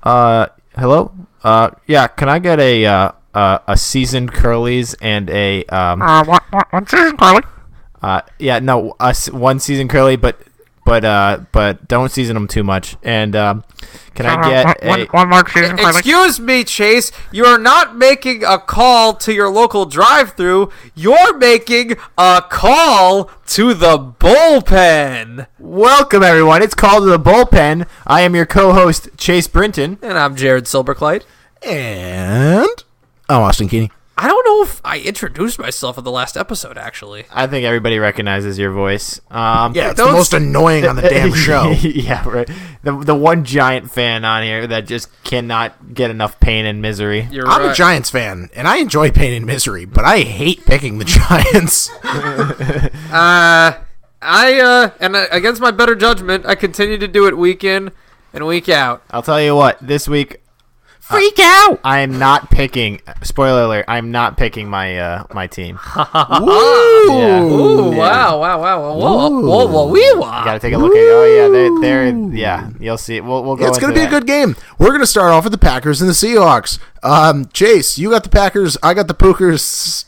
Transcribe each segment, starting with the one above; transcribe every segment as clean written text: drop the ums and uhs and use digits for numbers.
Hello? Yeah, can I get a seasoned curlies and a One season, Carly. yeah, no, one seasoned curly, but don't season them too much. And can I get one more season, Carly? Excuse me, Chase. You are not making a call to your local drive-thru. You're making a call to the bullpen. Welcome, everyone. It's called the bullpen. I am your co-host, Chase Brinton. And I'm Jared Silberclight. And I'm Austin Keeney. I don't know if I introduced myself in the last episode, actually. I think everybody recognizes your voice. Yeah, it's the most annoying on the damn show. Yeah, right. The one Giant fan on here that just cannot get enough pain and misery. I'm a Giants fan, and I enjoy pain and misery, but I hate picking the Giants. And against my better judgment, I continue to do it week in and week out. I'll tell you what, this week, Freak out! I am not picking. Spoiler alert! I'm not picking my team. Ooh. Yeah. Ooh, Yeah. wow. Whoa. You gotta take a look at. Oh yeah, they're yeah. You'll see. We'll go. It's going into to be a good game. We're going to start off with the Packers and the Seahawks. Chase, you got the Packers. I got the Pookers.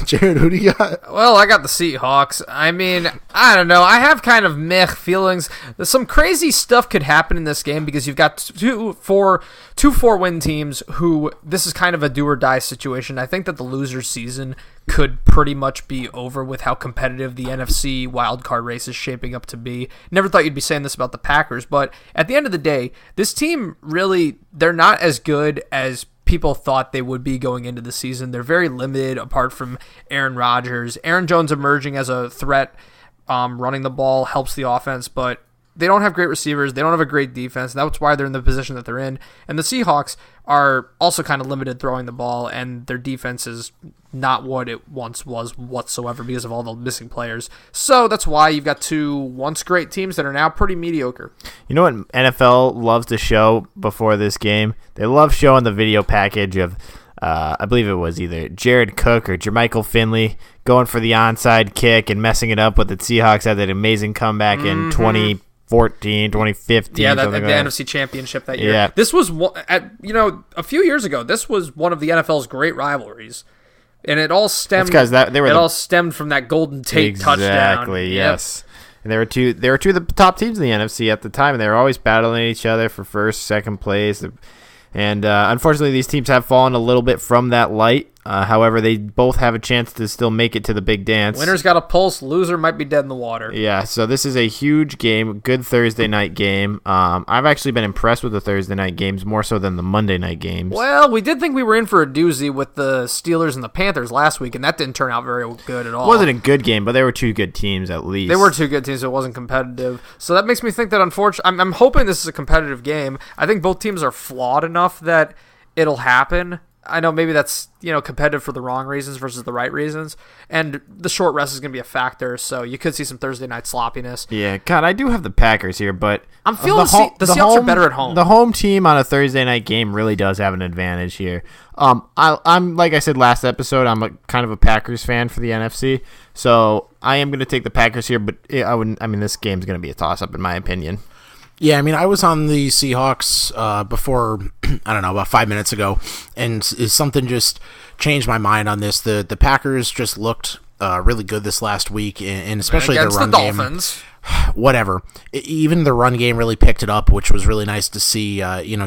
Jared, who do you got? Well, I got the Seahawks. I mean, I don't know. I have kind of meh feelings. Some crazy stuff could happen in this game because you've got two 4-win teams who this is kind of a do-or-die situation. I think that the loser's season could pretty much be over with how competitive the NFC wildcard race is shaping up to be. Never thought you'd be saying this about the Packers, but at the end of the day, this team really, they're not as good as people thought they would be going into the season. They're very limited apart from Aaron Rodgers. Aaron Jones emerging as a threat, running the ball helps the offense, but they don't have great receivers. They don't have a great defense. And that's why they're in the position that they're in. And the Seahawks are also kind of limited throwing the ball, and their defense is not what it once was whatsoever because of all the missing players. So that's why you've got two once great teams that are now pretty mediocre. You know what NFL loves to show before this game? They love showing the video package of, I believe it was either Jared Cook or Jermichael Finley going for the onside kick and messing it up with the Seahawks had that amazing comeback in 2014, 2015. Yeah, the like NFC Championship that year. Yeah. This was, a few years ago, this was one of the NFL's great rivalries. And it all stemmed all stemmed from that Golden Tate touchdown. Exactly, yes. Yep. And they were two of the top teams in the NFC at the time, and they were always battling each other for first, second place. And unfortunately, these teams have fallen a little bit from that light. However, they both have a chance to still make it to the big dance. Winner's got a pulse. Loser might be dead in the water. Yeah, so this is a huge game, good Thursday night game. I've actually been impressed with the Thursday night games more so than the Monday night games. Well, we did think we were in for a doozy with the Steelers and the Panthers last week, and that didn't turn out very good at all. It wasn't a good game, but they were two good teams at least. They were two good teams, so it wasn't competitive. So that makes me think that, unfortunately, I'm hoping this is a competitive game. I think both teams are flawed enough that it'll happen. I know maybe that's, competitive for the wrong reasons versus the right reasons. And the short rest is going to be a factor, so you could see some Thursday night sloppiness. Yeah, God, I do have the Packers here, but I'm feeling the Seahawks are better at home. The home team on a Thursday night game really does have an advantage here. I'm like I said last episode, I'm a kind of a Packers fan for the NFC, so I am going to take the Packers here, but this game's going to be a toss-up in my opinion. Yeah, I was on the Seahawks before, I don't know, about 5 minutes ago, and something just changed my mind on this. The Packers just looked really good this last week, and especially their run game. Against the Dolphins. Whatever. Even the run game really picked it up, which was really nice to see.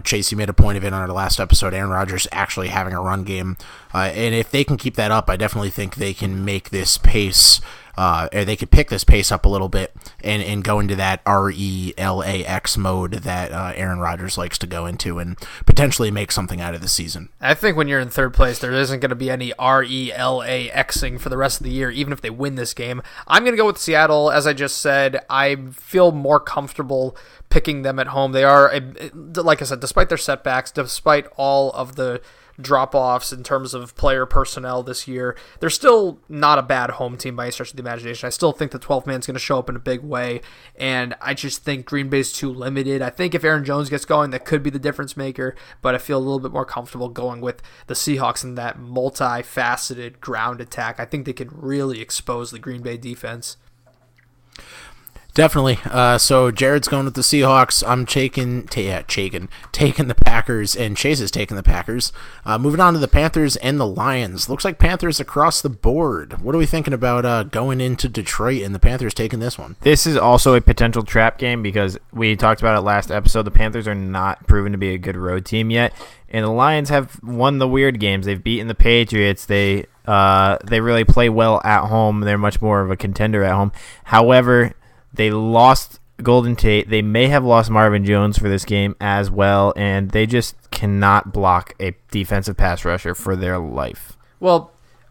Chase, you made a point of it on our last episode, Aaron Rodgers actually having a run game. And if they can keep that up, I definitely think they can make this pace or they could pick this pace up a little bit and go into that RELAX mode that Aaron Rodgers likes to go into and potentially make something out of the season. I think when you're in third place, there isn't going to be any RELAXing for the rest of the year, even if they win this game. I'm going to go with Seattle. As I just said, I feel more comfortable picking them at home. They are, like I said, despite their setbacks, despite all of the drop-offs in terms of player personnel this year, they're still not a bad home team by any stretch of the imagination. I still think the 12th man's going to show up in a big way, and I just think Green Bay's too limited. I think if Aaron Jones gets going, that could be the difference maker, but I feel a little bit more comfortable going with the Seahawks in that multifaceted ground attack. I think they could really expose the Green Bay defense. Definitely. So Jared's going with the Seahawks. I'm taking the Packers, and Chase is taking the Packers. Moving on to the Panthers and the Lions. Looks like Panthers across the board. What are we thinking about going into Detroit and the Panthers taking this one? This is also a potential trap game because we talked about it last episode. The Panthers are not proven to be a good road team yet, and the Lions have won the weird games. They've beaten the Patriots. They really play well at home. They're much more of a contender at home. However, they lost Golden Tate. They may have lost Marvin Jones for this game as well, and they just cannot block a defensive pass rusher for their life. Well,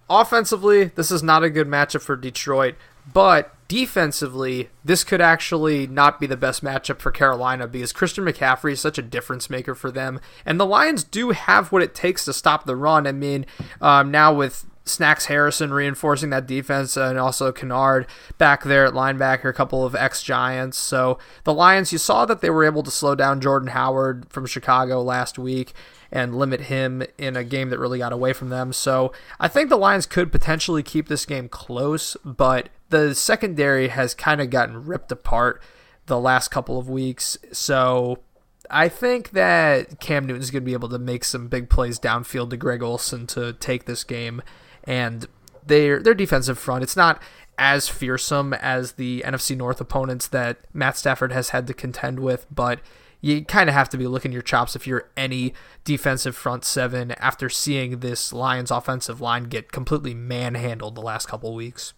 offensively, this is not a good matchup for Detroit, but defensively, this could actually not be the best matchup for Carolina because Christian McCaffrey is such a difference maker for them, and the Lions do have what it takes to stop the run. I mean, now with Snacks Harrison reinforcing that defense and also Kennard back there at linebacker, a couple of ex-Giants. So the Lions, you saw that they were able to slow down Jordan Howard from Chicago last week and limit him in a game that really got away from them. So I think the Lions could potentially keep this game close, but the secondary has kind of gotten ripped apart the last couple of weeks. So I think that Cam Newton's going to be able to make some big plays downfield to Greg Olsen to take this game. And their defensive front, it's not as fearsome as the NFC North opponents that Matt Stafford has had to contend with, but you kind of have to be licking your chops if you're any defensive front seven after seeing this Lions offensive line get completely manhandled the last couple weeks.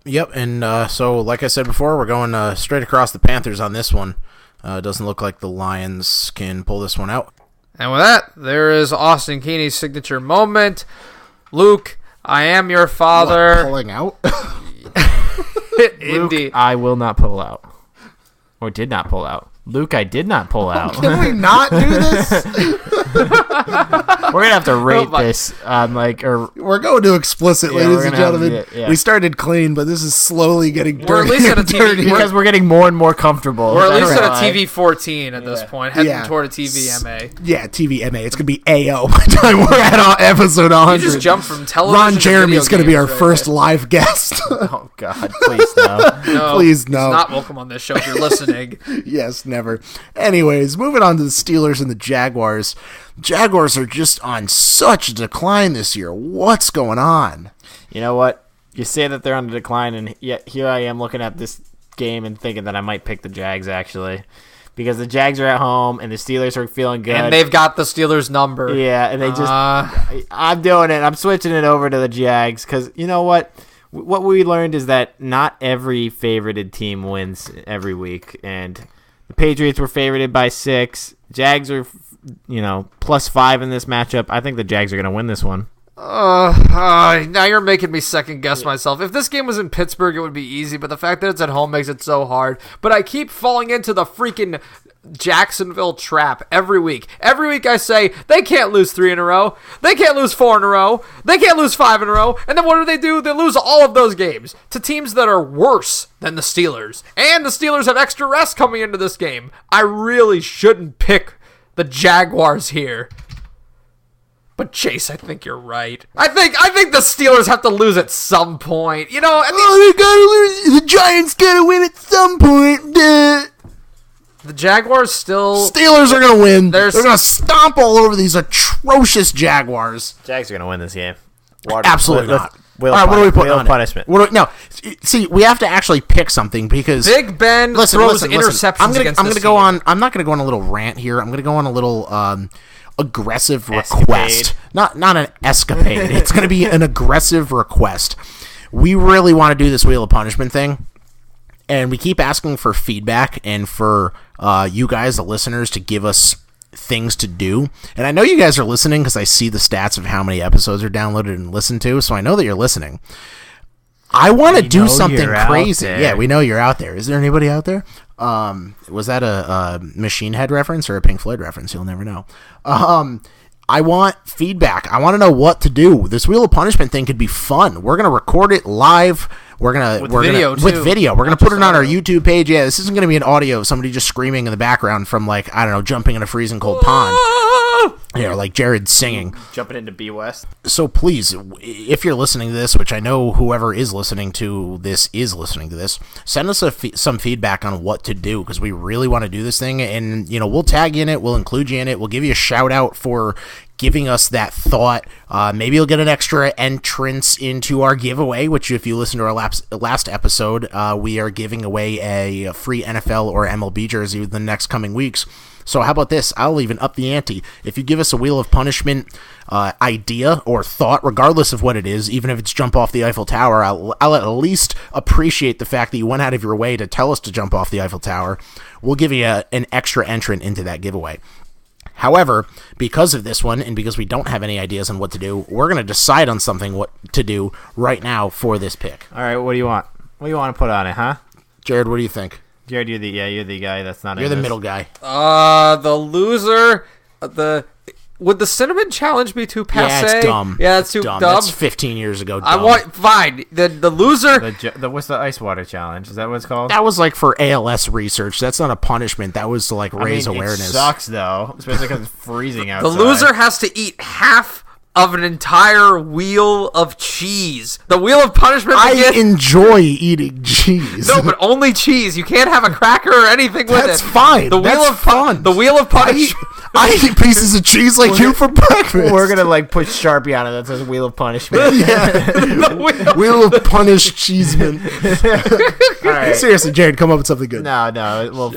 Yep, and so like I said before, we're going straight across the Panthers on this one. Doesn't look like the Lions can pull this one out. And with that, there is Austin Keeney's signature moment. Luke, I am your father. What, pulling out? Indeed. Luke, I will not pull out. Or did not pull out. Luke, I did not pull out. Can we not do this? We're gonna have to rate this on we're going to explicit, ladies and gentlemen. We started clean, but this is slowly getting dirty. We're at least at a TV because we're getting more and more comfortable. We're at least at a TV 14 at this point, heading toward a TV MA. Yeah, TV MA. It's gonna be AO by the time we're at episode 100. You just jumped from television. Ron Jeremy's going to be our first live guest. Oh God, please no. No, please no. He's not welcome on this show if you're listening. Yes, never. Anyways, moving on to the Steelers and the Jaguars. Jaguars are just on such a decline this year. What's going on? You know what? You say that they're on a decline, and yet here I am looking at this game and thinking that I might pick the Jags, actually. Because the Jags are at home, and the Steelers are feeling good. And they've got the Steelers number. Yeah, and they just... I'm doing it. I'm switching it over to the Jags, because you know what? What we learned is that not every favorited team wins every week, and the Patriots were favorited by 6. Jags are, +5 in this matchup. I think the Jags are going to win this one. Now you're making me second guess myself. If this game was in Pittsburgh, it would be easy, but the fact that it's at home makes it so hard. But I keep falling into the freaking Jacksonville trap every week. Every week I say, they can't lose 3 in a row. They can't lose 4 in a row. They can't lose 5 in a row. And then what do? They lose all of those games to teams that are worse than the Steelers. And the Steelers have extra rest coming into this game. I really shouldn't pick the Jaguars here. But Chase, I think you're right. I think the Steelers have to lose at some point. They gotta lose. The Giants gotta win at some point. The Jaguars still... Steelers are gonna win. They're gonna stomp all over these atrocious Jaguars. Jags are gonna win this game. Absolutely not. All right, what do we put on punishment? No, see, we have to actually pick something because Big Ben throws interceptions I'm against gonna this go team. I'm not gonna go on a little rant here. I'm gonna go on a little aggressive request. Not an escapade. It's gonna be an aggressive request. We really want to do this Wheel of Punishment thing, and we keep asking for feedback and for you guys, the listeners, to give us things to do. And I know you guys are listening because I see the stats of how many episodes are downloaded and listened to, so I know that you're listening. I want to do something crazy. Yeah, we know you're out there. Is there anybody out there? Was that a Machine Head reference or a Pink Floyd reference? You'll never know. I want feedback. I want to know what to do. This Wheel of Punishment thing could be fun. We're gonna record it live. We're gonna with video. We're gonna put it on our YouTube page. Yeah, this isn't gonna be an audio of somebody just screaming in the background from, I don't know, jumping in a freezing cold pond. Yeah, like Jared singing. Jumping into B West. So please, if you're listening to this, which I know whoever is listening to this, send us some feedback on what to do, because we really want to do this thing, and we'll tag you in it, we'll include you in it, we'll give you a shout out for giving us that thought. Maybe you'll get an extra entrance into our giveaway, which if you listen to our last episode, we are giving away a free NFL or MLB jersey within the next coming weeks. So how about this? I'll even up the ante. If you give us a Wheel of Punishment idea or thought, regardless of what it is, even if it's jump off the Eiffel Tower, I'll at least appreciate the fact that you went out of your way to tell us to jump off the Eiffel Tower. We'll give you an extra entrant into that giveaway. However, because of this one, and because we don't have any ideas on what to do, we're going to decide on something what to do right now for this pick. All right, what do you want? What do you want to put on it, huh? Jared, what do you think? Jared, you're the guy that's not. You're the middle guy. The loser. Would the cinnamon challenge be too passe? Yeah, it's dumb. Yeah, it's too dumb. That's 15 years ago. Dumb. I want fine. The loser. What's the ice water challenge? Is that what it's called? That was like for ALS research. That's not a punishment. That was to raise awareness. It sucks though, especially because it's freezing outside. The loser has to eat half of an entire wheel of cheese. The wheel of punishment. I enjoy eating cheese. No, but only cheese. You can't have a cracker or anything with it. That's fine. That's fun. The wheel of punishment. I eat pieces of cheese like you for breakfast. We're gonna put Sharpie on it that says Wheel of Punishment. Yeah. Wheel of Punish Cheeseman. All right. Seriously, Jared, come up with something good. No, we'll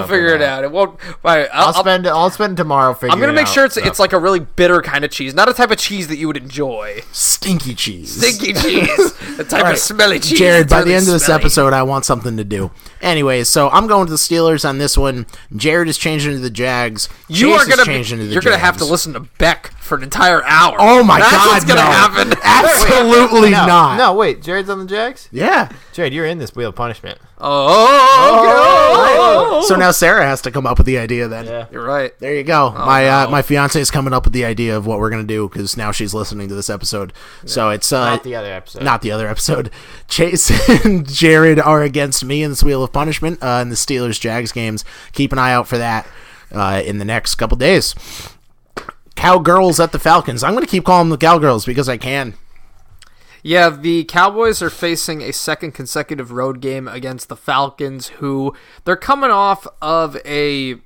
figure it out. It won't. Right, I'll spend tomorrow figuring. I'm gonna make sure it's like a really bitter kind of cheese, not a type of cheese that you would enjoy. Stinky cheese. The type of smelly cheese. Jared, by the end of this episode, I want something to do. Anyways, so I'm going to the Steelers on this one. Jared is changing to the Jags. You're gonna have to listen to Beck for an entire hour. Oh my God! That's what's gonna happen. Absolutely not. No, wait. Jared's on the Jags. Yeah, Jared, you're in this Wheel of Punishment. So now Sarah has to come up with the idea. Then You're right. There you go. My fiance is coming up with the idea of what we're gonna do because now she's listening to this episode. Yeah. So it's not the other episode. Not the other episode. Chase and Jared are against me in this Wheel of Punishment in the Steelers Jags games. Keep an eye out for that. In the next couple days. Cowgirls at the Falcons. I'm going to keep calling them the Cowgirls because I can. Yeah, the Cowboys are facing a second consecutive road game against the Falcons, who they're coming off of the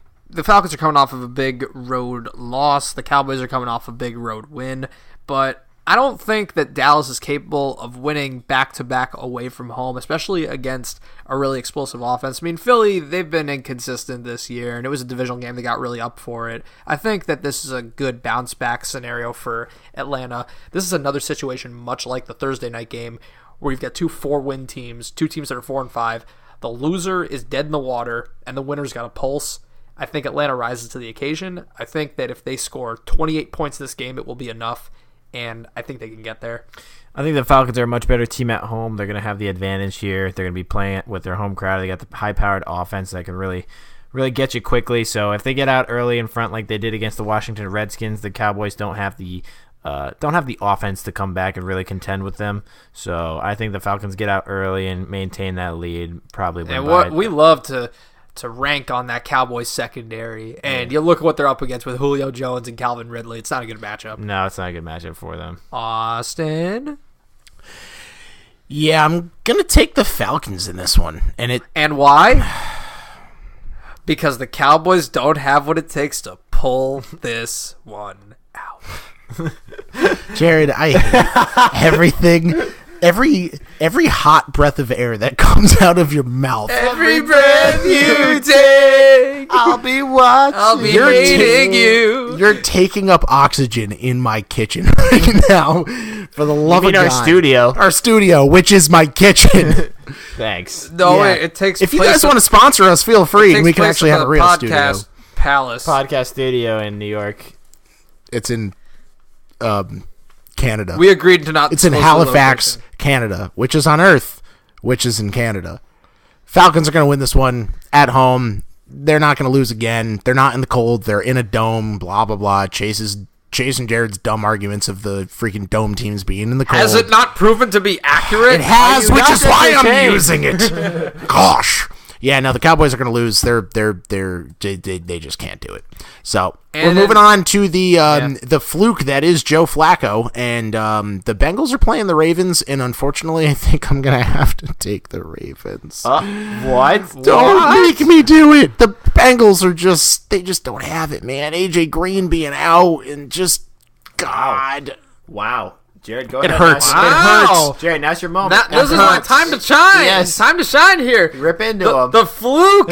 Falcons are coming off of a big road loss. The Cowboys are coming off a big road win, but I don't think that Dallas is capable of winning back-to-back away from home, especially against a really explosive offense. I mean, Philly, they've been inconsistent this year, and it was a divisional game. They got really up for it. I think that this is a good bounce-back scenario for Atlanta. This is another situation much like the Thursday night game where you've got two 4-win teams, two teams that are 4-5. The loser is dead in the water, and the winner's got a pulse. I think Atlanta rises to the occasion. I think that if they score 28 points in this game, it will be enough. And I think they can get there. I think the Falcons are a much better team at home. They're going to have the advantage here. They're going to be playing with their home crowd. They got the high-powered offense that can really get you quickly. So if they get out early in front like they did against the Washington Redskins, the Cowboys don't have the offense to come back and really contend with them. So I think the Falcons get out early and maintain that lead. Probably. And what we love to rank on that Cowboys secondary, and you look at what they're up against with Julio Jones and Calvin Ridley. It's not a good matchup. No, it's not a good matchup for them. Austin? Yeah, I'm going to take the Falcons in this one. And why? Because the Cowboys don't have what it takes to pull this one out. Jared, I hate everything. Every hot breath of air that comes out of your mouth. Every breath you take, I'll be watching. I'll be hating you. You're taking up oxygen in my kitchen right now. For the love of God. Our studio, which is my kitchen. Thanks. No, yeah. It takes. If you guys want to sponsor us, feel free. We can actually have a real podcast studio. Podcast studio in New York. It's in Canada. We agreed to not. It's in Halifax, Canada, which is on Earth, which is in Canada. Falcons are going to win this one at home. They're not going to lose again. They're not in the cold. They're in a dome. Blah blah blah. Chase and Jared's dumb arguments of the freaking dome teams being in the cold. Has it not proven to be accurate? It has, which is why I'm using it. Gosh. yeah, no, the Cowboys are going to lose. They just can't do it. So And we're moving on to the fluke that is Joe Flacco, and the Bengals are playing the Ravens, and unfortunately, I think I'm going to have to take the Ravens. What? Don't make me do it. The Bengals they just don't have it, man. AJ Green being out, and just God. Wow. Jared, go It ahead. hurts. Wow. It hurts. Jared, now's your moment. This is my time to shine. Yes. It's time to shine here. Rip into him. The fluke.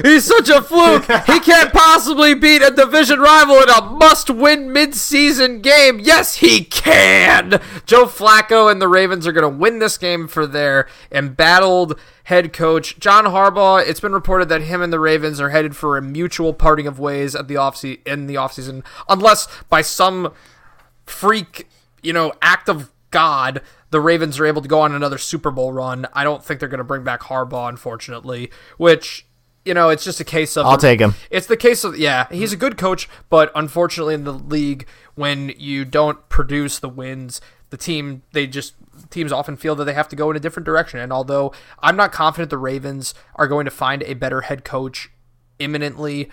He's such a fluke. He can't possibly beat a division rival in a must-win mid-season game. Yes, he can. Joe Flacco and the Ravens are going to win this game for their embattled head coach John Harbaugh. It's been reported that him and the Ravens are headed for a mutual parting of ways in the offseason, unless by some freak, act of God, the Ravens are able to go on another Super Bowl run. I don't think they're going to bring back Harbaugh, unfortunately, which, it's just a case of... I'll take him. It's the case of, he's a good coach, but unfortunately in the league, when you don't produce the wins, teams often feel that they have to go in a different direction. And although I'm not confident the Ravens are going to find a better head coach imminently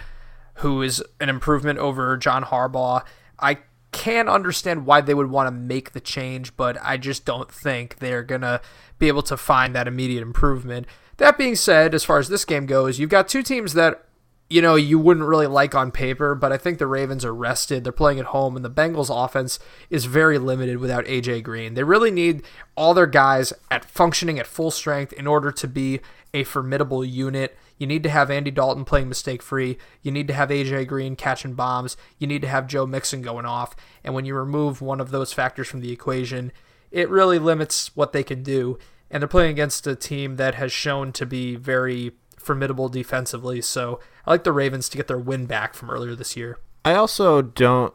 who is an improvement over John Harbaugh, I can understand why they would want to make the change, but I just don't think they're going to be able to find that immediate improvement. That being said, as far as this game goes, you've got two teams that, you wouldn't really like on paper, but I think the Ravens are rested. They're playing at home, and the Bengals offense is very limited without AJ Green. They really need all their guys functioning at full strength in order to be a formidable unit. You need to have Andy Dalton playing mistake-free. You need to have AJ Green catching bombs. You need to have Joe Mixon going off. And when you remove one of those factors from the equation, it really limits what they can do. And they're playing against a team that has shown to be very formidable defensively. So I like the Ravens to get their win back from earlier this year. I also don't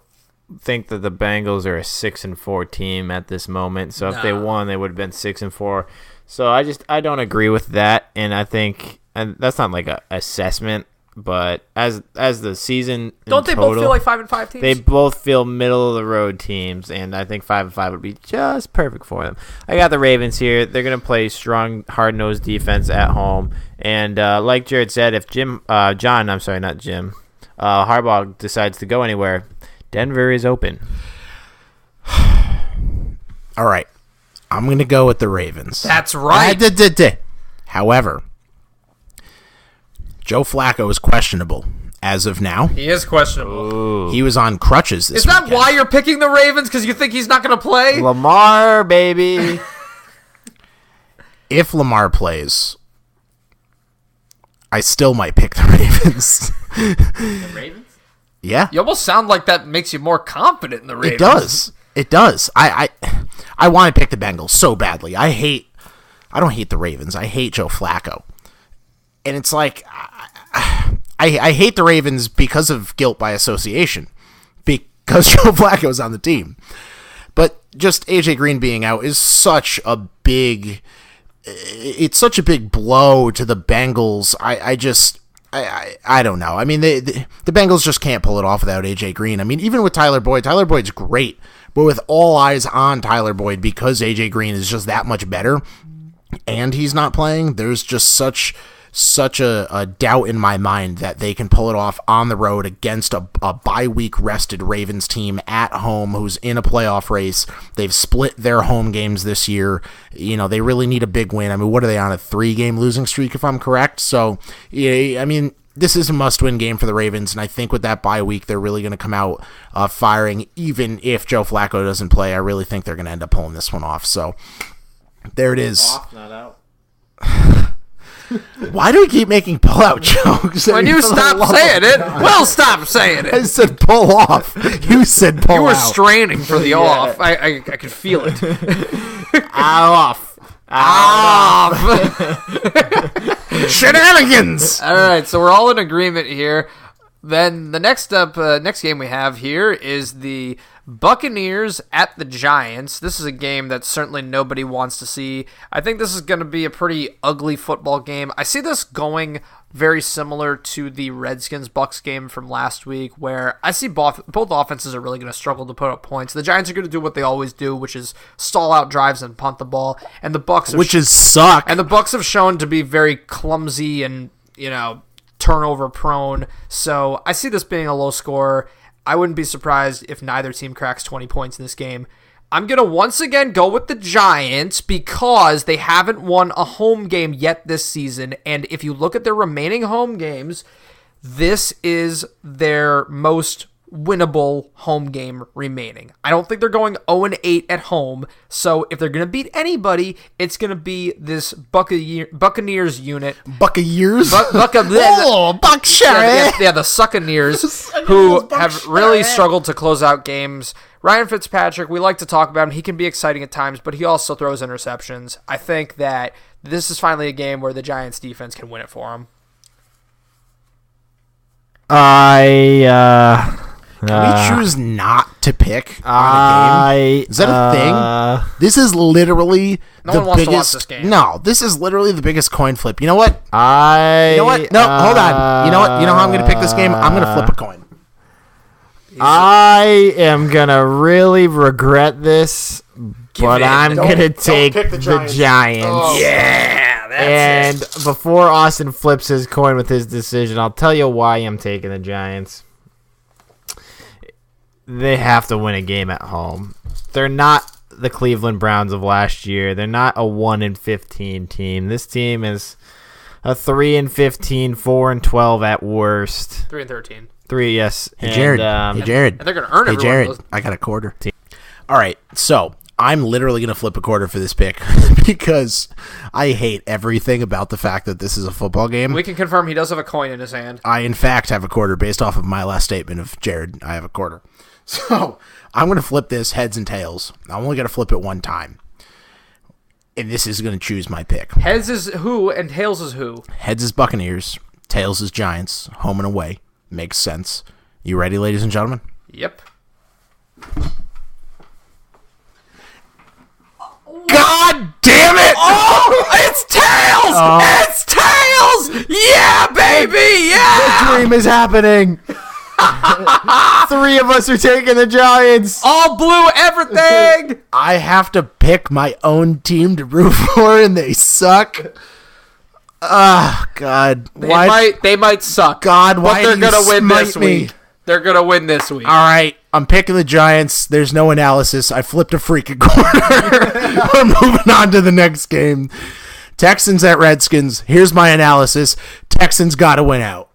think that the Bengals are a 6-4 team at this moment. So if they won, they would have been 6-4. So I don't agree with that, and I think, and that's not like a assessment, but as the season don't they total, both feel like 5-5 teams? They both feel middle of the road teams, and I think 5-5 would be just perfect for them. I got the Ravens here. They're gonna play strong, hard-nosed defense at home, and like Jared said, if Harbaugh decides to go anywhere, Denver is open. All right. I'm going to go with the Ravens. That's right. However, Joe Flacco is questionable as of now. He is questionable. Ooh. He was on crutches this weekend. Is that why you're picking the Ravens? Because you think he's not going to play? Lamar, baby. If Lamar plays, I still might pick the Ravens. The Ravens? Yeah. You almost sound like that makes you more confident in the Ravens. It does. I want to pick the Bengals so badly. I don't hate the Ravens. I hate Joe Flacco. And it's like, I hate the Ravens because of guilt by association, because Joe Flacco's on the team. But just AJ Green being out is such a big blow to the Bengals. I don't know. I mean, the Bengals just can't pull it off without AJ Green. I mean, even with Tyler Boyd's great, but with all eyes on Tyler Boyd because AJ Green is just that much better, and he's not playing, there's just such a doubt in my mind that they can pull it off on the road against a bye-week rested Ravens team at home who's in a playoff race. They've split their home games this year. They really need a big win. I mean, what are they on, a 3-game losing streak, if I'm correct? So, yeah, I mean, this is a must-win game for the Ravens, and I think with that bye week, they're really going to come out firing. Even if Joe Flacco doesn't play, I really think they're going to end up pulling this one off. So, there it is. Off, not out. Why do we keep making pull-out jokes? When you stop saying it, we'll stop saying it. I said pull off. You said pull out. You were straining for the off. I could feel it. Off. Off. Shenanigans. All right, so we're all in agreement here. Then the next game we have here is the Buccaneers at the Giants. This is a game that certainly nobody wants to see. I think this is going to be a pretty ugly football game. I see this going very similar to the Redskins-Bucs game from last week, where I see both offenses are really going to struggle to put up points. The Giants are going to do what they always do, which is stall out drives and punt the ball, and the Bucs suck. And the Bucs have shown to be very clumsy and turnover prone. So I see this being a low score. I wouldn't be surprised if neither team cracks 20 points in this game. I'm going to once again go with the Giants because they haven't won a home game yet this season. And if you look at their remaining home games, this is their most winnable home game remaining. I don't think they're going 0-8 at home. So if they're going to beat anybody, it's going to be this Buccaneers unit. Buccaneers? Buckshire! Yeah, the Succaneers, who have really struggled to close out games. Ryan Fitzpatrick, we like to talk about him. He can be exciting at times, but he also throws interceptions. I think that this is finally a game where the Giants defense can win it for him. Can we choose not to pick on a game? Is that a thing? This is literally No one wants to watch this game. No, this is literally the biggest coin flip. You know what? You know what? No, hold on. You know what? You know how I'm going to pick this game? I'm going to flip a coin. I am going to really regret this, but I'm going to take the Giants. Oh, yeah, and before Austin flips his coin with his decision, I'll tell you why I'm taking the Giants. They have to win a game at home. They're not the Cleveland Browns of last year. They're not a 1-15 team. This team is a 3-15, 4-12 at worst. 3-13. Yes. Hey, Jared. And they're going to earn it. Hey, Jared. I got a quarter. All right. So I'm literally going to flip a quarter for this pick because I hate everything about the fact that this is a football game. We can confirm he does have a coin in his hand. I, in fact, have a quarter based off of my last statement of Jared. I have a quarter. So I'm going to flip this heads and tails. I'm only going to flip it one time. And this is going to choose my pick. Heads is who and tails is who? Heads is Buccaneers. Tails is Giants. Home and away. Makes sense. You ready, ladies and gentlemen? Yep. God damn it! Oh, it's tails! It's tails! Yeah, baby! Yeah! The dream is happening. 3 of us are taking the Giants. All blue everything! I have to pick my own team to root for, and they suck. God. They might suck. God, why but they're do you gonna win this smite me? week. They're gonna win this week. All right, I'm picking the Giants. There's no analysis. I flipped a freaking corner. We're moving on to the next game. Texans at Redskins. Here's my analysis. Texans got to win out.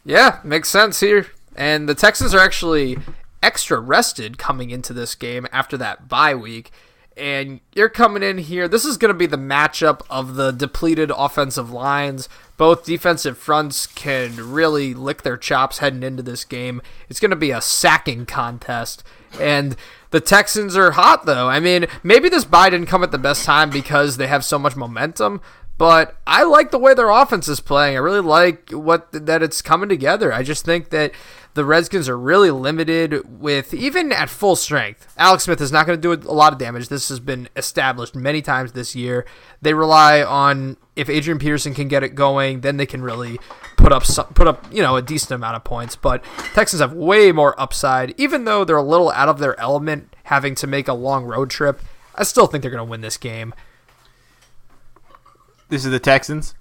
Yeah, makes sense here. And the Texans are actually extra rested coming into this game after that bye week. And you're coming in here. This is going to be the matchup of the depleted offensive lines. Both defensive fronts can really lick their chops heading into this game. It's going to be a sacking contest. And the Texans are hot, though. I mean, maybe this bye didn't come at the best time because they have so much momentum. But I like the way their offense is playing. I really like that it's coming together. I just think that the Redskins are really limited with, even at full strength. Alex Smith is not going to do a lot of damage. This has been established many times this year. They rely on, if Adrian Peterson can get it going, then they can really put up a decent amount of points. But Texans have way more upside. Even though they're a little out of their element having to make a long road trip, I still think they're going to win this game. This is the Texans.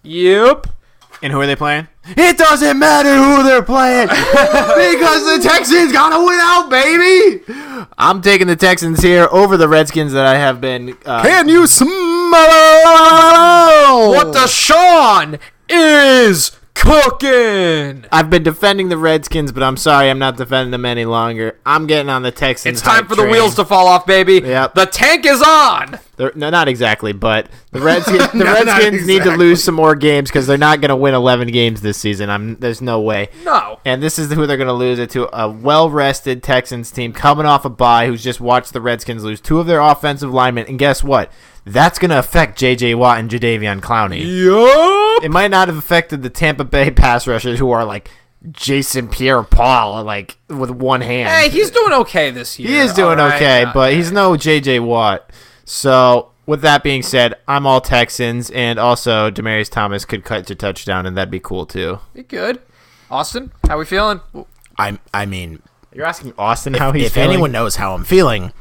Yep. And who are they playing? It doesn't matter who they're playing because the Texans got to win out, baby. I'm taking the Texans here over the Redskins that I have been. Can you smell what the Sean is cooking? I've been defending the Redskins, but I'm sorry, I'm not defending them any longer. I'm getting on the Texans. It's time for the wheels to fall off, baby. Yep. The tank is on. No, not exactly, but the Redskins need to lose some more games because they're not going to win 11 games this season. There's no way. No. And this is who they're going to lose it to, a well-rested Texans team coming off a bye who's just watched the Redskins lose 2 of their offensive linemen. And guess what? That's going to affect J.J. Watt and Jadeveon Clowney. Yup. It might not have affected the Tampa Bay pass rushers who are like Jason Pierre-Paul like with one hand. Hey, he's doing okay this year. He is doing all right? okay, but he's no J.J. Watt. So, with that being said, I'm all Texans, and also Demaryius Thomas could cut to touchdown, and that'd be cool too. Be good. Austin, how we feeling? I mean, You're asking Austin how he's if feeling? anyone knows how I'm feeling,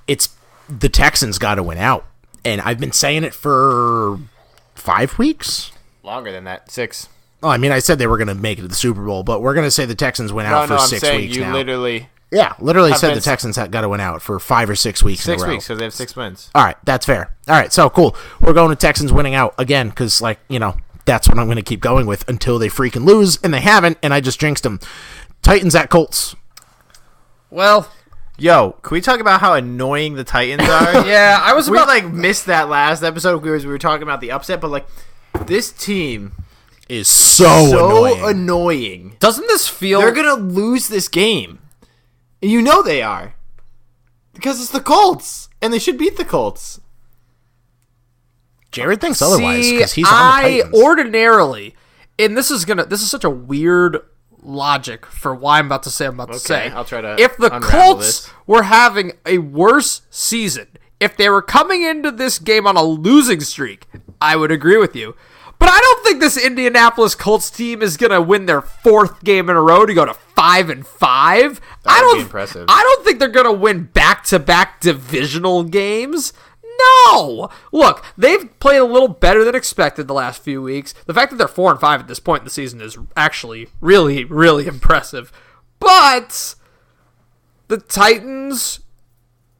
it's the Texans got to win out. And I've been saying it for 5 weeks. Longer than that, 6. Oh, I mean, I said they were going to make it to the Super Bowl, but we're going to say the Texans win out for I'm 6 saying weeks you now. literally Literally have said been the Texans got to win out for 5 or 6 weeks in a 6 row. weeks because they have 6 wins. All right, that's fair. All right, so cool. We're going to Texans winning out again because, that's what I'm going to keep going with until they freaking lose, and they haven't, and I just jinxed them. Titans at Colts. Well, Yo, can we talk about how annoying the Titans are? yeah, I was we about missed that last episode because we were talking about the upset, but this team Is so annoying. Doesn't this feel? They're gonna lose this game, and you know they are because it's the Colts, and they should beat the Colts. Jared thinks otherwise because he's on the Titans. Ordinarily, and this is such a weird logic for why I'm about to say. I'll try to If the unravel Colts this. were having a worse season, if they were coming into this game on a losing streak, I would agree with you. But I don't think this Indianapolis Colts team is gonna win their 4th game in a row to go to 5-5. That would be impressive. I don't think they're gonna win back-to-back divisional games. No! Look, they've played a little better than expected the last few weeks. The fact that they're 4-5 at this point in the season is actually really, really impressive. But the Titans,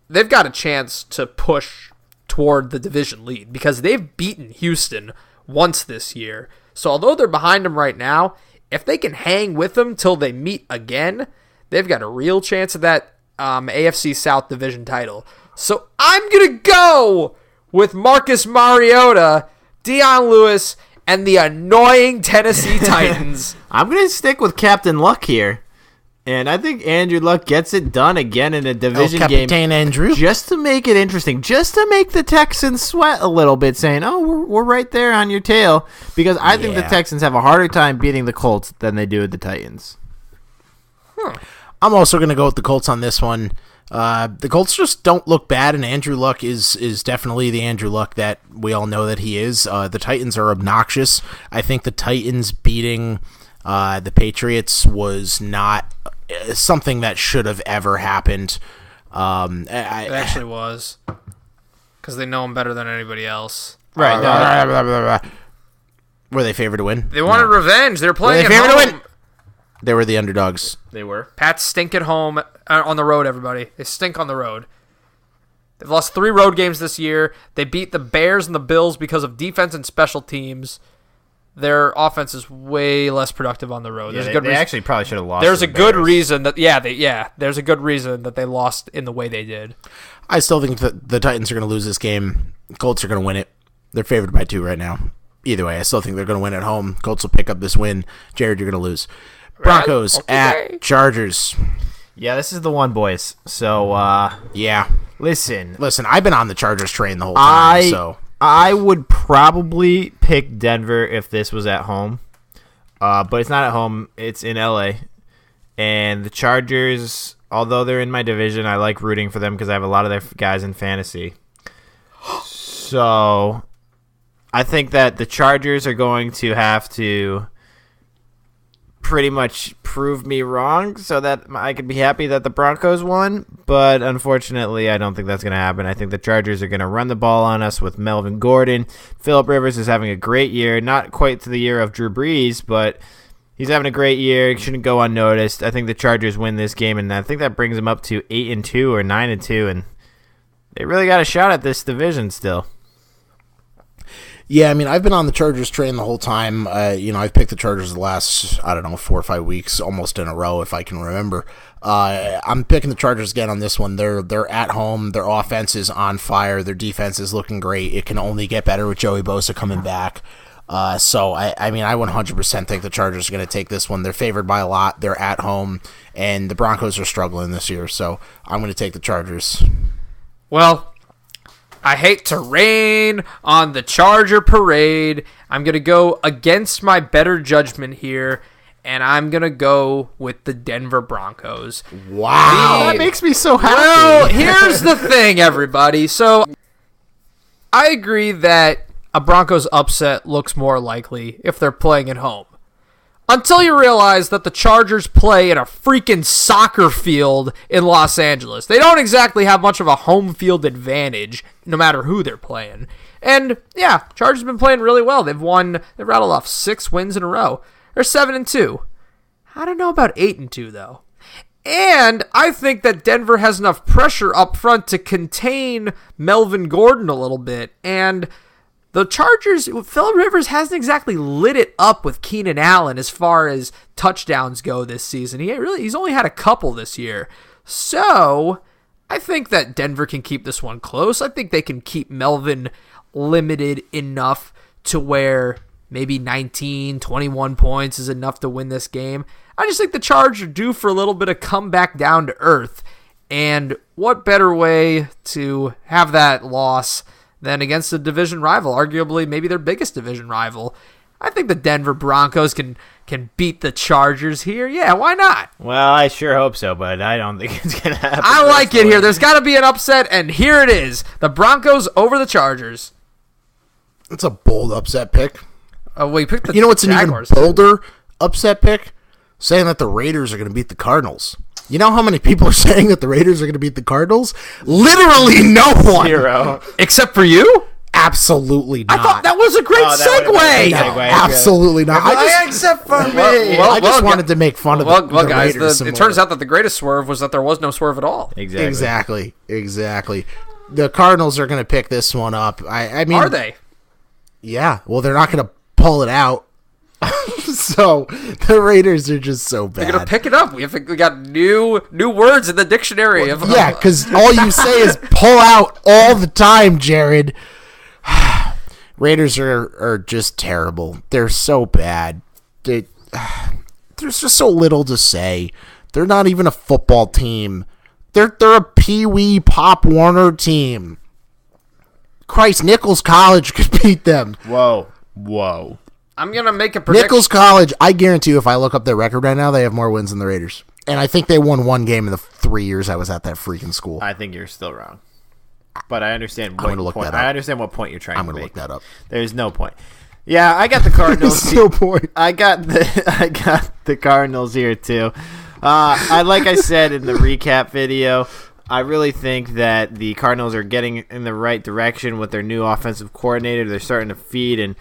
they've got a chance to push toward the division lead because they've beaten Houston once this year. So although they're behind them right now, if they can hang with them till they meet again, they've got a real chance of that AFC South division title. So I'm going to go with Marcus Mariota, Deion Lewis, and the annoying Tennessee Titans. I'm gonna stick with Captain Luck here, and I think Andrew Luck gets it done again in a division game, Captain Andrew. just to make it interesting, just to make the Texans sweat a little bit, saying, "Oh, we're right there on your tail," because I think the Yeah. Texans have a harder time beating the Colts than they do with the Titans. I'm also going to go with the Colts on this one. The Colts just don't look bad, and Andrew Luck is definitely the Andrew Luck that we all know that he is. The Titans are obnoxious. I think the Titans beating the Patriots was not something that should have ever happened. It actually was. Because they know him better than anybody else. Right. Were they favored to win? They wanted revenge. They were Were playing they at favored to home. win? They were the underdogs. They were. Pats stink at home, on the road, everybody. They stink on the road. They've lost 3 road games this year. They beat the Bears and the Bills because of defense and special teams. Their offense is way less productive on the road. Yeah, There's a good they reason. actually probably should have lost. There's to a the good Bears. reason that there's a good reason that they lost in the way they did. I still think that the Titans are going to lose this game. Colts are going to win it. They're favored by 2 right now. Either way, I still think they're going to win at home. Colts will pick up this win. Jared, you're going to lose. Broncos Okay. at Chargers. Yeah, this is the one, boys. So, Yeah. listen, I've been on the Chargers train the whole time, so I would probably pick Denver if this was at home, but it's not at home. It's in LA, and the Chargers, although they're in my division, I like rooting for them because I have a lot of their guys in fantasy. So I think that the Chargers are going to have to pretty much prove me wrong so that I could be happy that the Broncos won, but unfortunately I don't think that's going to happen. I think the Chargers are going to run the ball on us with Melvin Gordon. Phillip Rivers is having a great year, not quite to the year of Drew Brees, but he's having a great year. He shouldn't go unnoticed. I think the Chargers win this game, and I think that brings them up to 8-2 or 9-2, and they really got a shot at this division still. yeah, I mean, I've been on the Chargers train the whole time. I've picked the Chargers the last, 4 or 5 weeks, almost in a row, if I can remember. I'm picking the Chargers again on this one. They're at home. Their offense is on fire. Their defense is looking great. It can only get better with Joey Bosa coming back. So I 100% think the Chargers are going to take this one. They're favored by a lot. They're at home, and the Broncos are struggling this year. So I'm going to take the Chargers. Well, I hate to rain on the Charger parade. I'm going to go against my better judgment here, and I'm going to go with the Denver Broncos. Wow. That makes me so happy. Well, here's the thing, everybody. So I agree that a Broncos upset looks more likely if they're playing at home. Until you realize that the Chargers play in a freaking soccer field in Los Angeles. They don't exactly have much of a home field advantage, no matter who they're playing. And, yeah, Chargers have been playing really well. They've rattled off 6 wins in a row. They're 7-2. I don't know about 8-2, though. And I think that Denver has enough pressure up front to contain Melvin Gordon a little bit. And the Chargers, Phillip Rivers hasn't exactly lit it up with Keenan Allen as far as touchdowns go this season. He's only had a couple this year. So I think that Denver can keep this one close. I think they can keep Melvin limited enough to where maybe 19, 21 points is enough to win this game. I just think the Chargers are due for a little bit of comeback down to earth. And what better way to have that loss than against a division rival, arguably maybe their biggest division rival. I think the Denver Broncos can beat the Chargers here. Yeah, why not? Well, I sure hope so, but I don't think it's going to happen. I like it here. There's got to be an upset, and here it is. The Broncos over the Chargers. It's a bold upset pick. Oh, well, you picked the You know what's Jaguars. an even bolder upset pick? Saying that the Raiders are going to beat the Cardinals. You know how many people are saying that the Raiders are going to beat the Cardinals? Literally no one. 0. Except for you? Absolutely not. I thought that was a great segue. No, absolutely not. Except for me. I just wanted to make fun of the guys, Raiders. it turns out that the greatest swerve was that there was no swerve at all. Exactly. The Cardinals are going to pick this one up. I mean, Are they? Yeah. Well, they're not going to pull it out. So the Raiders are just so bad. They're gonna pick it up. We got new words in the dictionary. Yeah, because all you say is pull out all the time, Jared. Raiders are just terrible. They're so bad. There's just so little to say. They're not even a football team. They're a Pee Wee Pop Warner team. Christ, Nichols College could beat them. Whoa. I'm gonna make a prediction. Nichols College, I guarantee you, if I look up their record right now, they have more wins than the Raiders. And I think they won one game in the 3 years I was at that freaking school. I think you're still wrong. But I understand I'm gonna look that up. I understand what point you're trying to make. I'm going to look that up. There's no point. Yeah, I got the Cardinals. There's no point. I got the Cardinals here too. Like I said in the recap video, I really think that the Cardinals are getting in the right direction with their new offensive coordinator. They're starting to feed and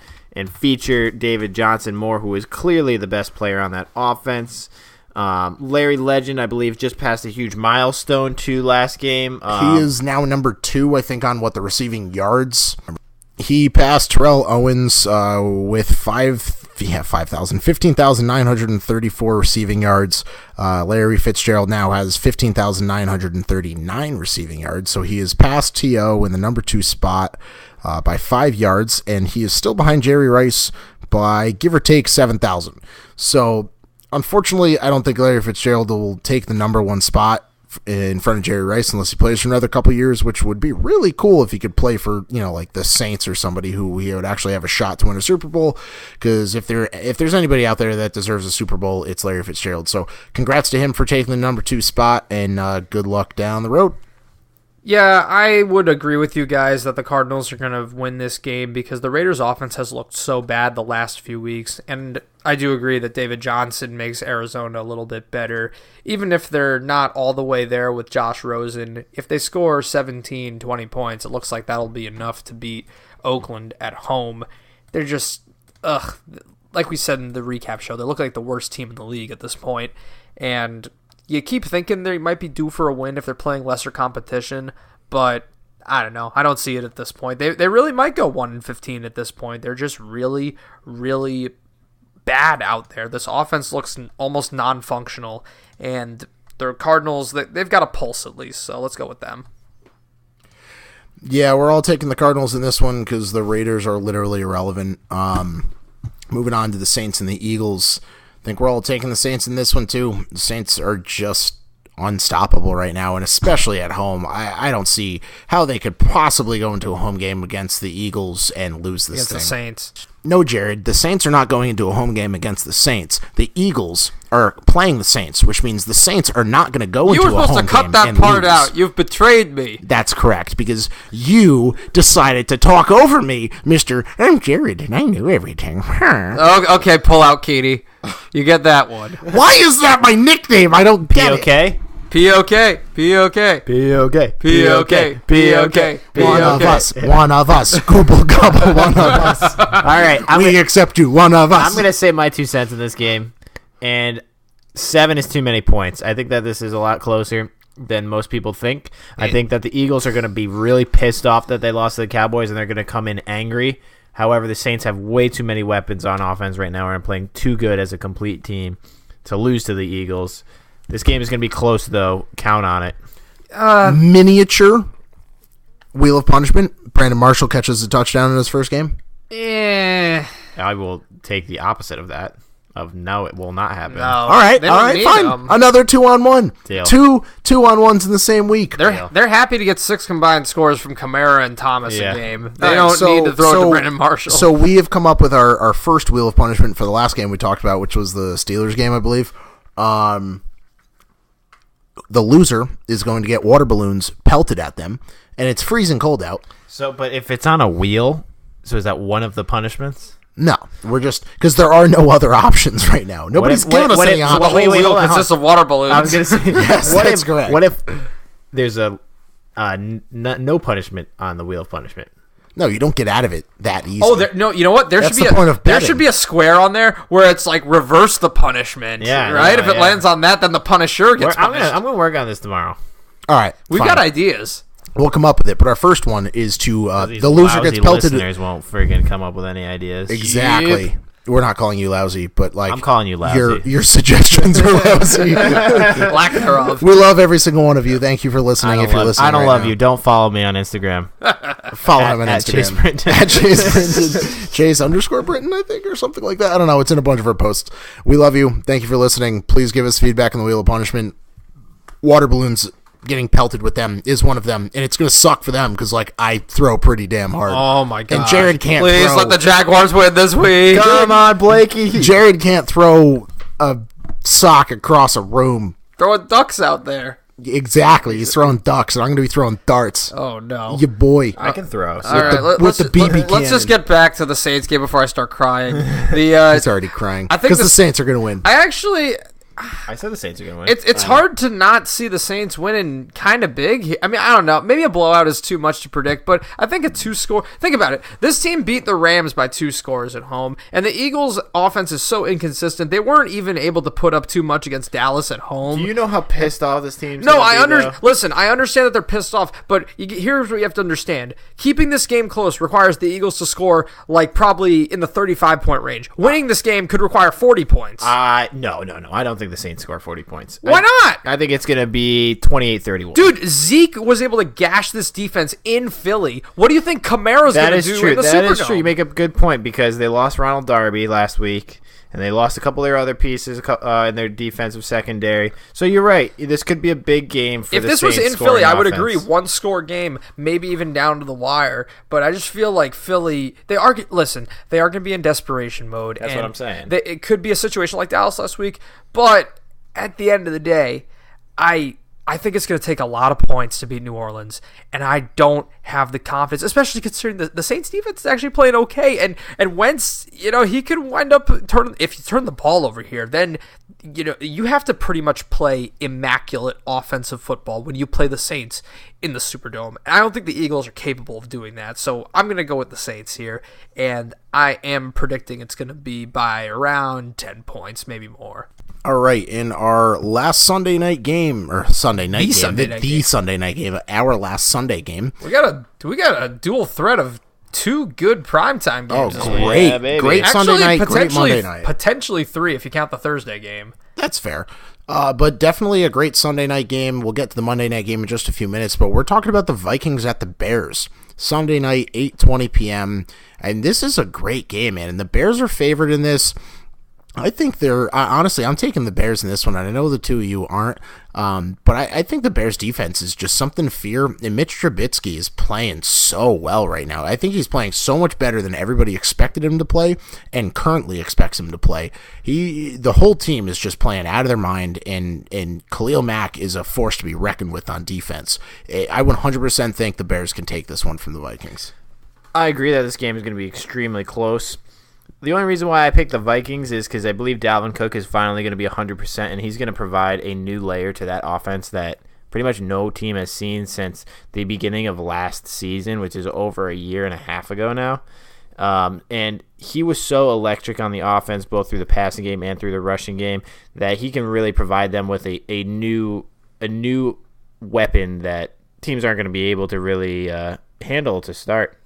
feature David Johnson more, who is clearly the best player on that offense. Larry Legend, I believe, just passed a huge milestone too last game. He is now number 2, I think, on the receiving yards. He passed Terrell Owens with 15,934 receiving yards. Larry Fitzgerald now has 15,939 receiving yards, so he has passed T.O. in the number 2 spot by 5 yards, and he is still behind Jerry Rice by give or take 7,000. So, unfortunately, I don't think Larry Fitzgerald will take the number 1 spot in front of Jerry Rice unless he plays for another couple years, which would be really cool if he could play for, like the Saints or somebody who he would actually have a shot to win a Super Bowl, because if there's anybody out there that deserves a Super Bowl, it's Larry Fitzgerald. So congrats to him for taking the number 2 spot, and good luck down the road. Yeah, I would agree with you guys that the Cardinals are going to win this game because the Raiders' offense has looked so bad the last few weeks, and I do agree that David Johnson makes Arizona a little bit better. Even if they're not all the way there with Josh Rosen, if they score 17, 20 points, it looks like that'll be enough to beat Oakland at home. They're just, like we said in the recap show, they look like the worst team in the league at this point, and you keep thinking they might be due for a win if they're playing lesser competition, but I don't know. I don't see it at this point. They really might go 1-15 at this point. They're just really, really bad out there. This offense looks almost non-functional, and the Cardinals, they've got a pulse at least, so let's go with them. Yeah, we're all taking the Cardinals in this one because the Raiders are literally irrelevant. Moving on to the Saints and the Eagles. I think we're all taking the Saints in this one too. The Saints are just unstoppable right now, and especially at home. I don't see how they could possibly go into a home game against the Eagles and lose this thing. Against the Saints. No, Jared, the Saints are not going into a home game against the Saints. The Eagles are playing the Saints, which means the Saints are not going to go into a home game. You were supposed to cut that part out. You've betrayed me. That's correct, because you decided to talk over me, Mr. I'm Jared, and I knew everything. Okay, pull out, Katie. You get that one. Why is that my nickname? I don't get it. Okay. P.O.K. P.O.K. P.O.K. P.O.K. P.O.K. One of us. One of us. Gobble, gobble, one of us. All right. We accept you. One of us. I'm going to say my 2 cents in this game, and 7 is too many points. I think that this is a lot closer than most people think. I think that the Eagles are going to be really pissed off that they lost to the Cowboys, and they're going to come in angry. However, the Saints have way too many weapons on offense right now, and are playing too good as a complete team to lose to the Eagles. This game is going to be close, though. Count on it. Miniature Wheel of Punishment. Brandon Marshall catches a touchdown in his first game. I will take the opposite of that. No, it will not happen. No, All right, fine. Another 2-on-1. Deal. Two 2-on-1s in the same week. They're happy to get 6 combined scores from Kamara and Thomas a game. They All right, don't need to throw it to Brandon Marshall. So we have come up with our first Wheel of Punishment for the last game we talked about, which was the Steelers game, I believe. The loser is going to get water balloons pelted at them, and it's freezing cold out. So, but if it's on a wheel, so is that one of the punishments? No, we're just because there are no other options right now. Nobody's giving us any options. Wait, hold on. Consists of water balloons. I was going to say, yes, that's correct. What if there's a no punishment on the wheel of punishment? No, you don't get out of it that easy. Oh, no, you know what? There should be a square on there where it's like reverse the punishment. Yeah, right. If it lands on that, then the punisher gets punished. I'm gonna work on this tomorrow. All right, we've got ideas. We'll come up with it, but our first one is to the loser gets pelted. Listeners won't friggin' come up with any ideas. Exactly. Yep. We're not calling you lousy, but like I'm calling you lousy. Your suggestions are lousy. Lack thereof. We love every single one of you. Thank you for listening. If you're listening, I don't love you. Don't follow me on Instagram. Follow him on at Instagram. Chase Brinton. At Chase Brinton. Chase_Brinton, I think, or something like that. I don't know. It's in a bunch of our posts. We love you. Thank you for listening. Please give us feedback on the Wheel of Punishment. Water balloons getting pelted with them is one of them, and it's going to suck for them because, like, I throw pretty damn hard. Oh, my God. And Jared can't Please throw. let the Jaguars win this week. Come on, Blakey. Jared can't throw a sock across a room. Throwing ducks out there. Exactly. He's throwing ducks, and I'm going to be throwing darts. Oh, no. You boy. I can throw. All right, with the BB let's just cannon. get back to the Saints game before I start crying. He's already crying. I think because the Saints are going to win. I said the Saints are going to win. It's hard to not see the Saints winning kind of big. I mean, I don't know. Maybe a blowout is too much to predict, but I think a 2-score. Think about it. This team beat the Rams by 2 scores at home, and the Eagles' offense is so inconsistent. They weren't even able to put up too much against Dallas at home. Do you know how pissed off this team's No, gonna be, listen, I understand that they're pissed off, but here's what you have to understand. Keeping this game close requires the Eagles to score like probably in the 35-point range. Winning this game could require 40 points. No. I don't think the Saints score 40 points. Why not? I think it's going to be 28-31. Dude, Zeke was able to gash this defense in Philly. What do you think Kamara's going to do in the Superdome? That is true. You make a good point because they lost Ronald Darby last week, and they lost a couple of their other pieces in their defensive secondary. So you're right. This could be a big game for the Saints. If this was in Philly, I would agree. offense. 1-score game, maybe even down to the wire. But I just feel like Philly, they are going to be in desperation mode. That's what I'm saying. It could be a situation like Dallas last week, but at the end of the day, I think it's going to take a lot of points to beat New Orleans, and I don't have the confidence, especially considering the Saints defense is actually playing okay, and Wentz, he could wind up if you turn the ball over here, then you have to pretty much play immaculate offensive football when you play the Saints in the Superdome. And I don't think the Eagles are capable of doing that, so I'm going to go with the Saints here, and I am predicting it's going to be by around 10 points, maybe more. All right, in our last Sunday night game, our last Sunday night game, our last Sunday game. We got a dual threat of 2 good primetime games. Oh, great. Yeah, baby. Great Sunday night, great Monday night. Potentially 3 if you count the Thursday game. That's fair. But definitely a great Sunday night game. We'll get to the Monday night game in just a few minutes, but we're talking about the Vikings at the Bears. Sunday night, 8:20 p.m., and this is a great game, man, and the Bears are favored in this. I think honestly, I'm taking the Bears in this one, and I know the two of you aren't, but I think the Bears defense is just something to fear, and Mitch Trubisky is playing so well right now. I think he's playing so much better than everybody expected him to play and currently expects him to play. The whole team is just playing out of their mind, and Khalil Mack is a force to be reckoned with on defense. I 100% think the Bears can take this one from the Vikings. I agree that this game is going to be extremely close. The only reason why I picked the Vikings is because I believe Dalvin Cook is finally going to be 100%, and he's going to provide a new layer to that offense that pretty much no team has seen since the beginning of last season, which is over a year and a half ago now. And he was so electric on the offense, both through the passing game and through the rushing game, that he can really provide them with a new weapon that teams aren't going to be able to really handle to start.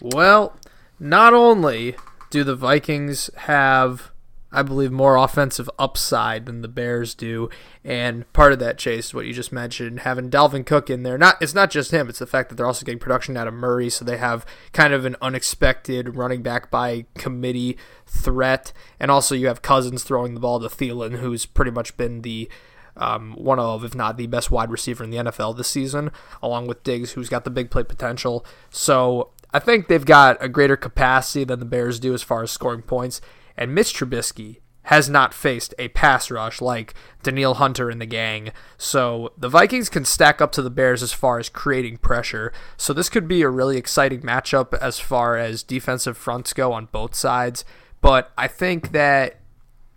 Well, not only do the Vikings have, I believe, more offensive upside than the Bears do, and part of that, Chase, is what you just mentioned, having Dalvin Cook in there. It's not just him, it's the fact that they're also getting production out of Murray, so they have kind of an unexpected running back by committee threat, and also you have Cousins throwing the ball to Thielen, who's pretty much been the one of, if not the best wide receiver in the NFL this season, along with Diggs, who's got the big play potential. So I think they've got a greater capacity than the Bears do as far as scoring points, and Mitch Trubisky has not faced a pass rush like Danielle Hunter and the gang, so the Vikings can stack up to the Bears as far as creating pressure, so this could be a really exciting matchup as far as defensive fronts go on both sides, but I think that,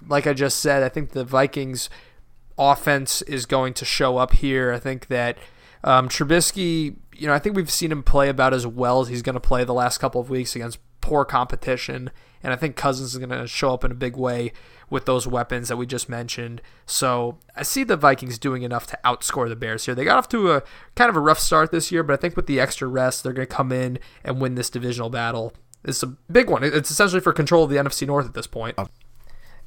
like I just said, I think the Vikings offense is going to show up here. I think that Trubisky, I think we've seen him play about as well as he's going to play the last couple of weeks against poor competition, and I think Cousins is going to show up in a big way with those weapons that we just mentioned. So I see the Vikings doing enough to outscore the Bears here. They got off to a kind of a rough start this year, but I think with the extra rest, they're going to come in and win this divisional battle. It's a big one. It's essentially for control of the NFC North at this point.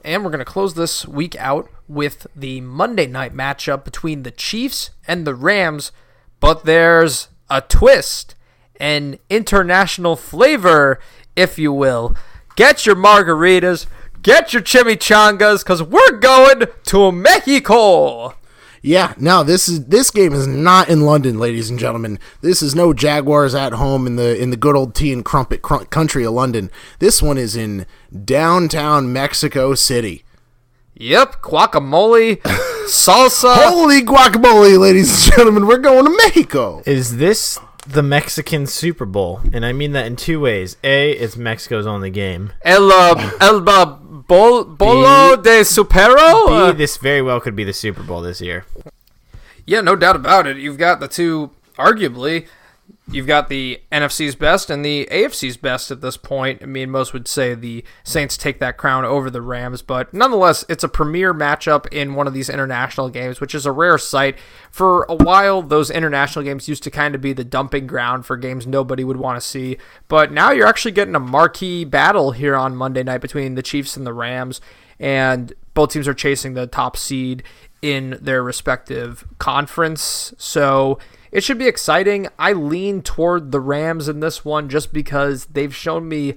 And we're going to close this week out with the Monday night matchup between the Chiefs and the Rams, but there's a twist, an international flavor, if you will. Get your margaritas, get your chimichangas, because we're going to Mexico. Yeah, no, this game is not in London, ladies and gentlemen. This is no Jaguars at home in the good old tea and crumpet country of London. This one is in downtown Mexico City. Yep, guacamole, salsa. Holy guacamole, ladies and gentlemen, we're going to Mexico. Is this the Mexican Super Bowl? And I mean that in two ways. A, it's Mexico's only game. El Bolo de Supero? B, this very well could be the Super Bowl this year. Yeah, no doubt about it. You've got the two, arguably, you've got the NFC's best and the AFC's best at this point. I mean, most would say the Saints take that crown over the Rams, but nonetheless, it's a premier matchup in one of these international games, which is a rare sight. For a while, those international games used to kind of be the dumping ground for games nobody would want to see, but now you're actually getting a marquee battle here on Monday night between the Chiefs and the Rams, and both teams are chasing the top seed in their respective conference, so it should be exciting. I lean toward the Rams in this one just because they've shown me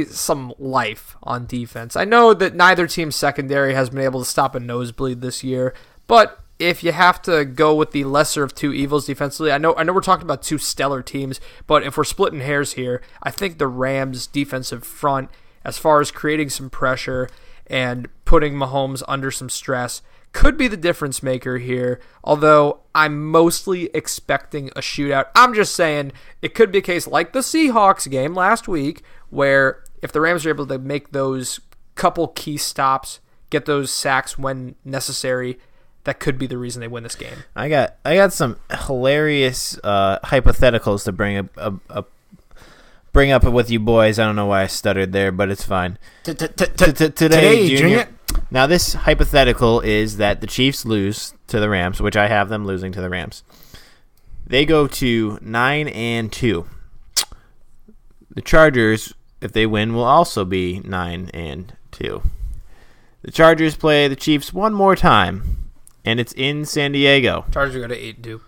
some life on defense. I know that neither team's secondary has been able to stop a nosebleed this year, but if you have to go with the lesser of two evils defensively, I know we're talking about two stellar teams, but if we're splitting hairs here, I think the Rams' defensive front, as far as creating some pressure and putting Mahomes under some stress, could be the difference maker here, although I'm mostly expecting a shootout. I'm just saying it could be a case like the Seahawks game last week, where if the Rams are able to make those couple key stops, get those sacks when necessary, that could be the reason they win this game. I got some hilarious hypotheticals to bring up with you boys. I don't know why I stuttered there, but it's fine. Today, Junior. Now, this hypothetical is that the Chiefs lose to the Rams, which I have them losing to the Rams. They go to 9-2. The Chargers, if they win, will also be 9-2. The Chargers play the Chiefs one more time, and it's in San Diego. Chargers go to 8-2.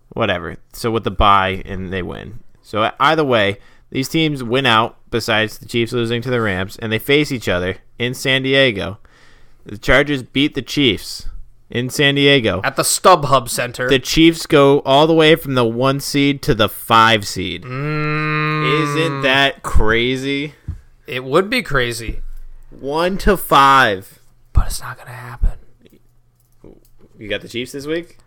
Whatever. So with the bye, and they win. So either way, these teams win out, besides the Chiefs losing to the Rams, and they face each other in San Diego. The Chargers beat the Chiefs in San Diego. At the StubHub Center. The Chiefs go all the way from the 1 seed to the 5 seed. Isn't that crazy? It would be crazy. 1 to 5. But it's not going to happen. You got the Chiefs this week?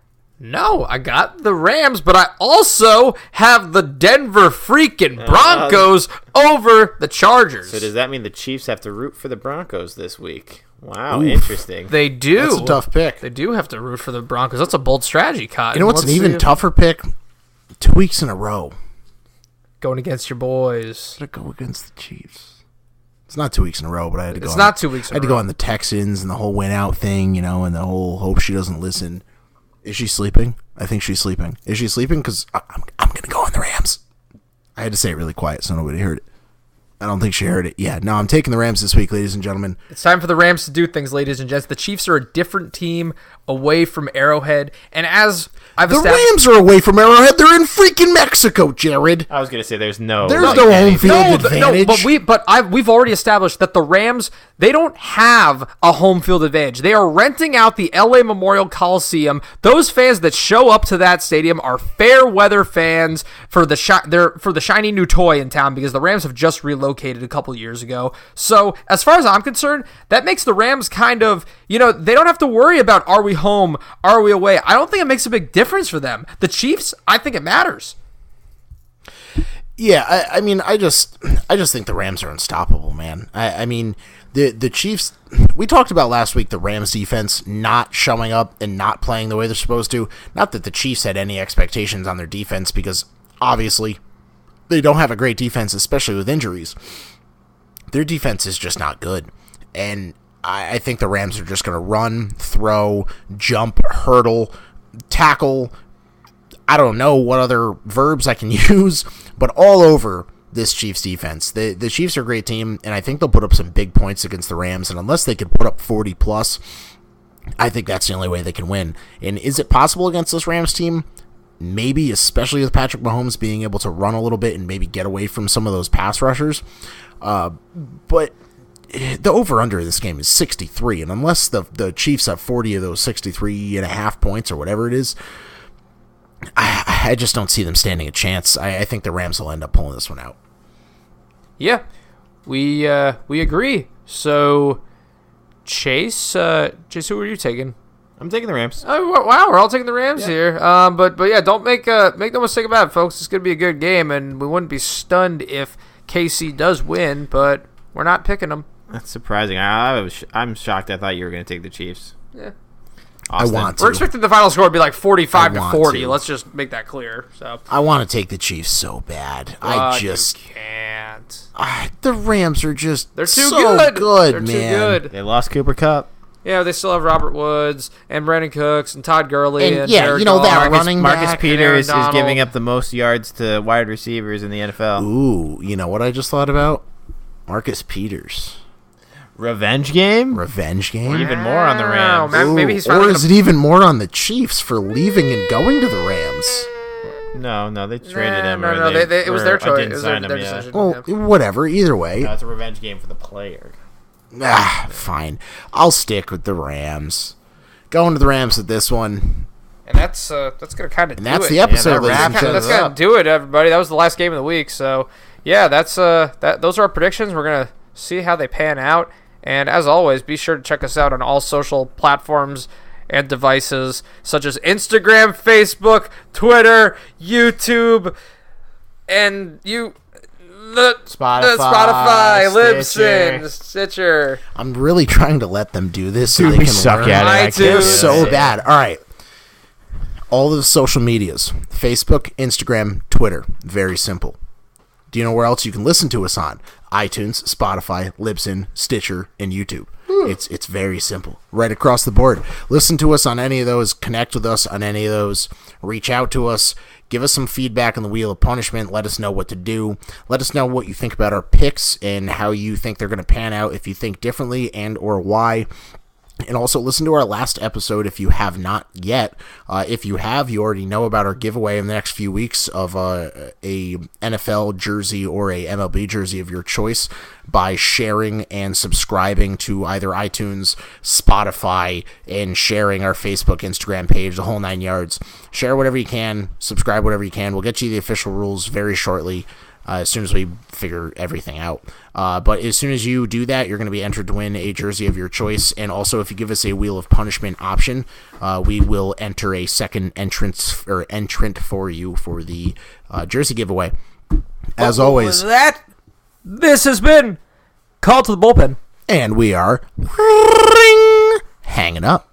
No, I got the Rams, but I also have the Denver freaking Broncos over the Chargers. So does that mean the Chiefs have to root for the Broncos this week? Wow, Oof. interesting. They do. That's a tough pick. They do have to root for the Broncos. That's a bold strategy, Cotton. You know what's Let's an even see. tougher pick? 2 weeks in a row. Going against your boys. Did I go against the Chiefs? It's not 2 weeks in a row, but I had to go. It's not 2 weeks in a row. I had to go on the Texans and the whole win out thing, and the whole hope she doesn't listen. Is she sleeping? I think she's sleeping. Is she sleeping? Because I'm going to go on the Rams. I had to say it really quiet so nobody heard it. I don't think she heard it. Yeah, no, I'm taking the Rams this week, ladies and gentlemen. It's time for the Rams to do things, ladies and gents. The Chiefs are a different team away from Arrowhead. And as I've The established... Rams are away from Arrowhead. They're in freaking Mexico, Jared. I was going to say there's no home field advantage. We've already established that the Rams, they don't have a home field advantage. They are renting out the LA Memorial Coliseum. Those fans that show up to that stadium are fair weather fans for the shiny new toy in town, because the Rams have just relocated a couple years ago. So as far as I'm concerned, that makes the Rams kind of, they don't have to worry about, are we home, are we away? I don't think it makes a big difference for them. The Chiefs, I think it matters. Yeah, I just think the Rams are unstoppable, man. I mean, the Chiefs, we talked about last week the Rams defense not showing up and not playing the way they're supposed to. Not that the Chiefs had any expectations on their defense, because obviously they don't have a great defense, especially with injuries. Their defense is just not good. And I think the Rams are just going to run, throw, jump, hurdle, tackle. I don't know what other verbs I can use, but all over this Chiefs defense. The Chiefs are a great team, and I think they'll put up some big points against the Rams. And unless they can put up 40 plus, I think that's the only way they can win. And is it possible against this Rams team? Maybe, especially with Patrick Mahomes being able to run a little bit and maybe get away from some of those pass rushers. But the over-under of this game is 63, and unless the Chiefs have 40 of those 63.5 points or whatever it is, I just don't see them standing a chance. I think the Rams will end up pulling this one out. Yeah, we agree. So, Chase, who are you taking? I'm taking the Rams. Oh wow, we're all taking the Rams here. But yeah, don't make no mistake about it, folks. It's gonna be a good game, and we wouldn't be stunned if KC does win, but we're not picking them. That's surprising. I'm shocked. I thought you were going to take the Chiefs. Yeah. Austin. I want to. We're expecting the final score to be like 45 to 40. to. Let's just make that clear. So I want to take the Chiefs so bad. you can't. The Rams are just They're too so good. They're man. too good. They lost Cooper Kupp. Yeah, they still have Robert Woods and Brandon Cooks and Todd Gurley And, and yeah, Jared you know Goff. that running Marcus back, Peters is Donald. giving up the most yards to wide receivers in the NFL. Ooh, you know what I just thought about? Marcus Peters. Revenge game? Revenge game? Even more on the Wow, Rams. man. Maybe he's Or finally is it even more on the Chiefs for leaving and going to the Rams? No, they traded him. No, or they, it was or their I choice. didn't It was sign their him yet. decision. Well, Yeah. whatever. Either way. No, it's a revenge game for the player. Fine. I'll stick with the Rams. Going to the Rams with this one. And that's gonna kind of do That's it. the episode, that ladies and wraps it That's gentlemen. gonna do it, everybody. That was the last game of the week. So yeah, that's those are our predictions. We're gonna see how they pan out. And as always, be sure to check us out on all social platforms and devices such as Instagram, Facebook, Twitter, YouTube, and Spotify, Libsyn, Stitcher. I'm really trying to let them do this so Dude, they we can suck learn. at it. I iTunes. can't do So it. bad. All right. All the social medias. Facebook, Instagram, Twitter. Very simple. Do you know where else you can listen to us on? iTunes, Spotify, Libsyn, Stitcher, and YouTube. It's very simple. Right across the board. Listen to us on any of those. Connect with us on any of those. Reach out to us. Give us some feedback on the Wheel of Punishment. Let us know what to do. Let us know what you think about our picks and how you think they're going to pan out, if you think differently and or why. And also listen to our last episode if you have not yet. If you have, you already know about our giveaway in the next few weeks of a NFL jersey or a MLB jersey of your choice by sharing and subscribing to either iTunes, Spotify, and sharing our Facebook, Instagram page, the whole 9 yards. Share whatever you can, subscribe whatever you can. We'll get you the official rules very shortly. As soon as we figure everything out. But as soon as you do that, you're going to be entered to win a jersey of your choice. And also, if you give us a Wheel of Punishment option, we will enter a second entrant for you for the jersey giveaway. As always, This has been Call to the Bullpen. and we are hanging up.